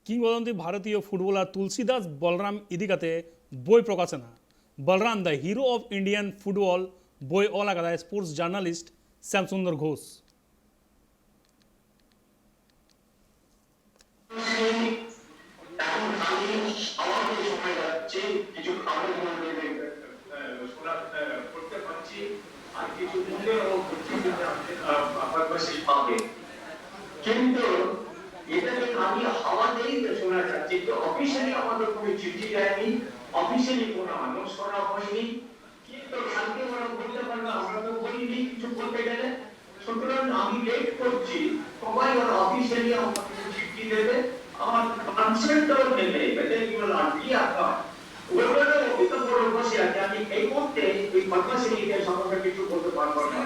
কিংবদন্তি ভারতীয় ফুটবলার তুলসী দাস বলরাম ইদিকাতে বই প্রকাশনা। Balaram the hero of Indian football বই অলাকাদা স্পোর্টস জার্নালিস্ট শ্যামসুন্দর ঘোষ। কিন্তু এটাকে আমি হাওয়াতেই শোনা যাচ্ছে যে অফিসিয়ালি আমাদের কোনো চিঠি যায়নি, অফিসিয়ালি কোনো অ্যানাউন্স করা হয়নি, কিন্তু কালকে ওরা বলতে পারবে আমরা তো বলিনি কিছু বলতে গেলে। সুতরাং আমি লেট করছি, সবাই ওরা অফিসিয়ালি আমাকে চিঠি দেবে, আমার কনসেন্টও নেবে, বেদের কি বলে আটকি আপনার ওগুলো অভিজ্ঞ বড় বসে আছে। আমি এই মুহূর্তে ওই পদ্মাশ্রীদের সম্পর্কে কিছু বলতে পারবো না।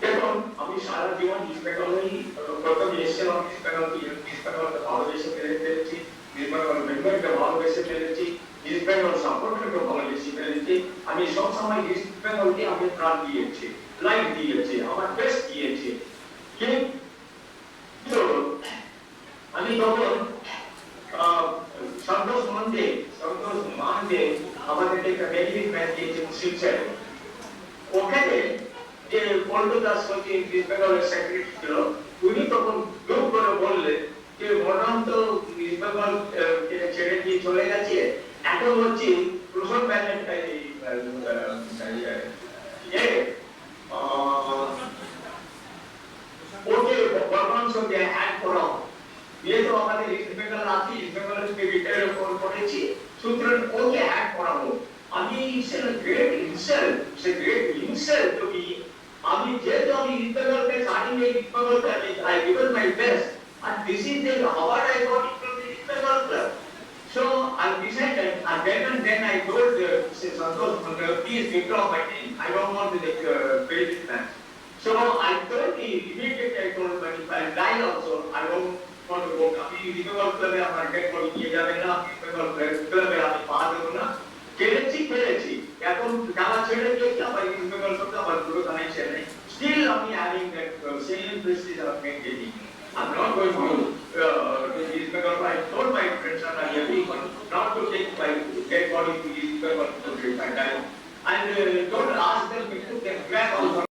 দেখুন, আমি সারা জীবন ইস্ট বেঙ্গলেই প্রথম এসেছিলাম। ইস্ট বেঙ্গলকে ভালোবেসে ফেলেছি, ইস্ট বেঙ্গল মেম্বারকে ভালোবেসে ফেলেছি, ইস্ট বেঙ্গল সাপোর্টারকে ভালোবেসে ফেলেছি। আমি সবসময় ইস্ট বেঙ্গলকে আমি প্রাণ দিয়েছি, লাইফ দিয়েছি, আমার বেস্ট দিয়েছি। কিন্তু আমি তখন সন্তোষ মানদে আমাদেরকে একটা বেনিফিট ম্যাচ দিয়েছে শিলচরে। ওখানে যে পল্টু দাস হচ্ছে ইস্ট বেঙ্গলের সেক্রেটারি ছিল, উনি তখন গ্রুপ করে বললেন যে বলরাম তো ইস্ট বেঙ্গল ছেড়ে দিয়ে চলে গেছে, এখন হচ্ছে প্রথম ব্যালেন্ট ওকে বলরাম সঙ্গে হ্যাক করা। যেহেতু আমাদের ইস্ট বেঙ্গল আছে, ইস্ট বেঙ্গলের রিটায়ার করেছি, সুতরাং ওকে হ্যাক করাবো। আমি গ্রেট ইনসাল্ট, সে গ্রেট ইনসাল্ট টু মি। আমি যেহেতু আমি ইস্ট বেঙ্গলকে স্টার্টিং এ ইস্ট বেঙ্গলকে I given my best, and this is the award I got from the East Bengal club. So I decided, and then I told Santosh, please withdraw my name. I don't want to pay this man. So I told him immediately. I told him, if I die also, I don't want to go. আমি east Bengal ক্লাবে আমার date body নিয়ে যাবে না, east Bengal ক্লাবে আমি পা দেবো না। খেলেছি, এখন খেলা ছেড়ে দিয়েছি, আবার ইস্ট বেঙ্গল সঙ্গে আবার পুরো কানেকশন নেই। Still আমি having that same prestige of maintaining. I'm not going to East Bengal. I told my friends and everyone not to take my dead body to East Bengal to die. And don't ask them to take back also.